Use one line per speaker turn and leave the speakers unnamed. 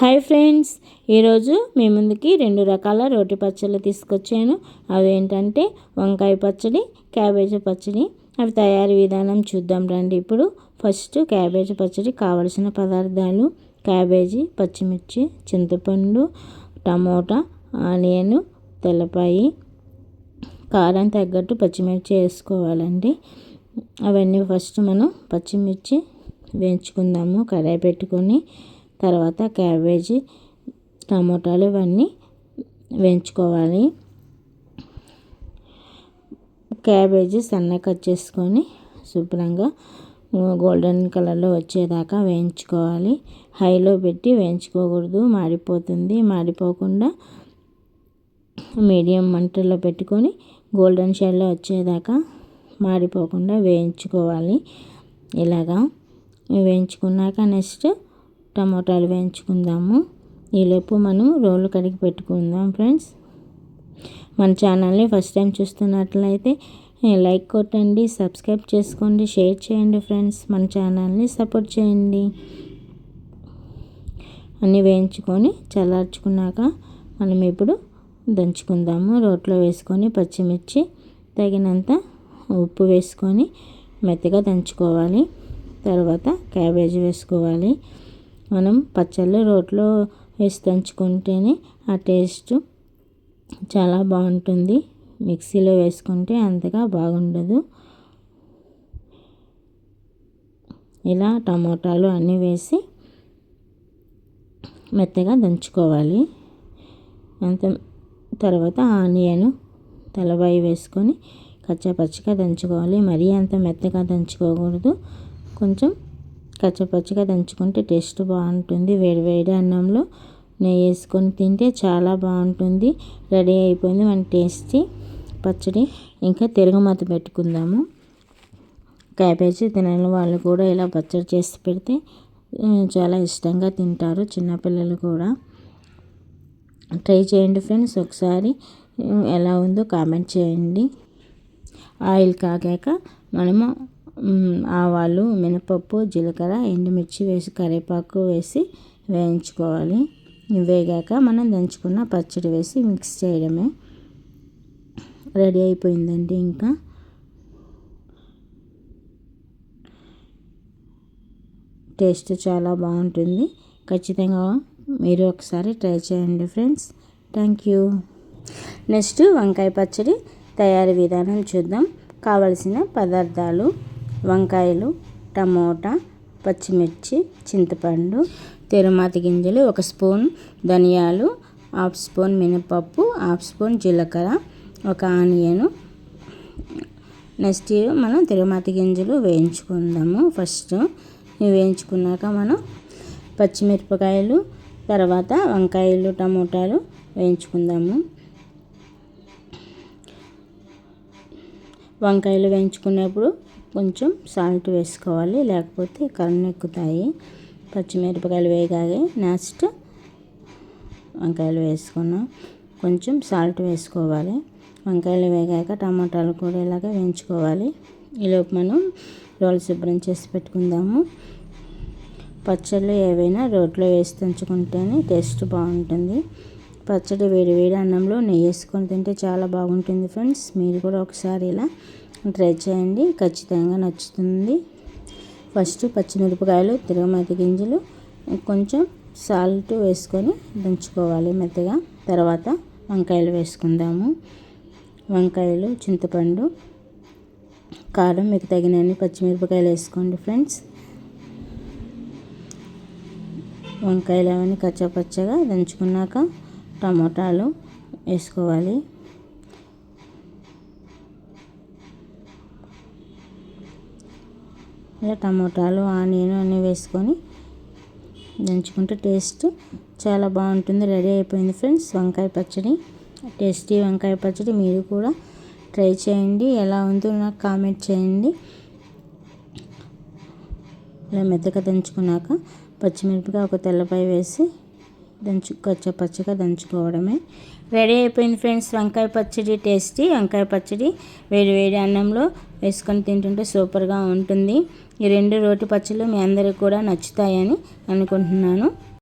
Hi friends, ఈరోజు మీ ముందుకి 2 రకాల రోటి పచ్చళ్ళు తీసుకొచ్చాను. అవి ఏంటంటే వంకాయ పచ్చడి, క్యాబేజీ పచ్చడి. అవి తయారీ విధానం చూద్దాం రండి. ఇప్పుడు ఫస్ట్ క్యాబేజీ పచ్చడి కావలసిన పదార్థాలు: క్యాబేజీ, పచ్చిమిర్చి, చింతపండు, టమోటా, ఆనియన్, తెల్లపాయి, కారం తగ్గట్టు పచ్చిమిర్చి వేసుకోవాలండి. అవన్నీ ఫస్ట్ మనం పచ్చిమిర్చి వేయించుకుందాము కడాయి పెట్టుకొని. తర్వాత క్యాబేజీ, టమోటాలు ఇవన్నీ వేయించుకోవాలి. క్యాబేజీ సన్నగా కట్ చేసుకొని శుభ్రంగా గోల్డెన్ కలర్లో వచ్చేదాకా వేయించుకోవాలి. హైలో పెట్టి వేయించుకోకూడదు, మాడిపోతుంది. మాడిపోకుండా మీడియం మంటల్లో పెట్టుకొని గోల్డెన్ షేడ్లో వచ్చేదాకా మాడిపోకుండా వేయించుకోవాలి. ఇలాగా వేయించుకున్నాక నెక్స్ట్ టమోటాలు వేయించుకుందాము. ఈలోపు మనం రోలు కడిగి పెట్టుకుందాం ఫ్రెండ్స్. మన ఛానల్ని ఫస్ట్ టైం చూస్తున్నట్లయితే లైక్ కొట్టండి, సబ్స్క్రైబ్ చేసుకోండి, షేర్ చేయండి ఫ్రెండ్స్. మన ఛానల్ని సపోర్ట్ చేయండి. అన్నీ వేయించుకొని చల్లార్చుకున్నాక మనం ఇప్పుడు దంచుకుందాము. రోట్లో వేసుకొని పచ్చిమిర్చి తగినంత ఉప్పు వేసుకొని మెత్తగా దంచుకోవాలి. తర్వాత క్యాబేజీ వేసుకోవాలి. మనం పచ్చళ్ళు రోట్లో వేసి దంచుకుంటేనే ఆ టేస్ట్ చాలా బాగుంటుంది. మిక్సీలో వేసుకుంటే అంతగా బాగుండదు. ఇలా టమోటాలు అన్నీ వేసి మెత్తగా దంచుకోవాలి. అంత తర్వాత ఆనియన్, తెల్లవాయి వేసుకొని కచ్చాపచ్చిగా దంచుకోవాలి. మరీ అంత మెత్తగా దంచుకోకూడదు. కొంచెం కచ్చపచ్చగా దంచుకుంటే టేస్ట్ బాగుంటుంది. వేడి అన్నంలో నెయ్యి వేసుకొని తింటే చాలా బాగుంటుంది. రెడీ అయిపోయింది మన టేస్టీ పచ్చడి. ఇంకా తిరగమాత పెట్టుకుందాము. క్యాబేజీ తినని వాళ్ళు కూడా ఇలా పచ్చడి చేసి పెడితే చాలా ఇష్టంగా తింటారు, చిన్నపిల్లలు కూడా. ట్రై చేయండి ఫ్రెండ్స్. ఒకసారి ఎలా ఉందో కామెంట్ చేయండి. ఆయిల్ కాగాక మనము ఆవాలు, మినపప్పు, జీలకర్ర, ఎండుమిర్చి వేసి కరివేపాకు వేసి వేయించుకోవాలి. వేగాక మనం దంచుకున్న పచ్చడి వేసి మిక్స్ చేయడమే. రెడీ అయిపోయిందండి. ఇంకా టేస్ట్ చాలా బాగుంటుంది. ఖచ్చితంగా మీరు ఒకసారి ట్రై చేయండి ఫ్రెండ్స్. Thank you. నెక్స్ట్ వంకాయ పచ్చడి తయారీ విధానం చూద్దాం. కావలసిన పదార్థాలు: వంకాయలు, టమోటా, పచ్చిమిర్చి, చింతపండు, తిరుమాతి గింజలు 1 స్పూన్, ధనియాలు 1/2 స్పూన్, మినపప్పు 1/2 స్పూన్, జీలకర్ర 1 ఆనియను. నెక్స్ట్ మనం తిరుమాతి గింజలు వేయించుకుందాము. ఫస్ట్ వేయించుకున్నాక మనం పచ్చిమిరపకాయలు, తర్వాత వంకాయలు, టమోటాలు వేయించుకుందాము. వంకాయలు వేయించుకునేప్పుడు కొంచెం సాల్ట్ వేసుకోవాలి, లేకపోతే కళ్ళు ఎక్కుతాయి. పచ్చిమిరపకాయలు వేగాలి. నెక్స్ట్ వంకాయలు వేసుకున్నాం. కొంచెం సాల్ట్ వేసుకోవాలి. వంకాయలు వేగాక టమాటాలు కూడా ఇలాగ వేయించుకోవాలి. ఈలోపు మనం రోలు శుభ్రం చేసి పెట్టుకుందాము. పచ్చళ్ళు ఏవైనా రోట్లో వేసి దంచుకుంటేనే టేస్ట్ బాగుంటుంది. పచ్చడి వేడి అన్నంలో నెయ్యి వేసుకొని తింటే చాలా బాగుంటుంది ఫ్రెండ్స్. మీరు కూడా ఒకసారి ఇలా ట్రై చేయండి, ఖచ్చితంగా నచ్చుతుంది. ఫస్ట్ పచ్చిమిరపకాయలు, తిరగమాత గింజలు, కొంచెం సాల్ట్ వేసుకొని దంచుకోవాలి మెత్తగా. తర్వాత వంకాయలు వేసుకుందాము. వంకాయలు, చింతపండు, కారం మీకు తగినన్ని పచ్చిమిరపకాయలు వేసుకోండి ఫ్రెండ్స్. వంకాయలు అవన్నీ కచ్చాపచ్చగా దంచుకున్నాక టమోటాలు వేసుకోవాలి. ఇలా టమోటాలు, ఆనియన్ అన్నీ వేసుకొని దంచుకుంటే టేస్ట్ చాలా బాగుంటుంది. రెడీ అయిపోయింది ఫ్రెండ్స్ వంకాయ పచ్చడి. టేస్టీ వంకాయ పచ్చడి మీరు కూడా ట్రై చేయండి. ఎలా ఉందో నాకు కామెంట్ చేయండి. ఇలా మెత్తగా దంచుకున్నాక పచ్చిమిరపకాయ, 1 తెల్లపాయ వేసి కచ్చపచ్చగా దంచుకోవడమే. రెడీ అయిపోయింది ఫ్రెండ్స్ వంకాయ పచ్చడి. టేస్టీ వంకాయ పచ్చడి వేడి అన్నంలో వేసుకొని తింటుంటే సూపర్గా ఉంటుంది. ఈ 2 రోటి పచ్చళ్ళు మీ అందరికీ కూడా నచ్చుతాయని అనుకుంటున్నాను.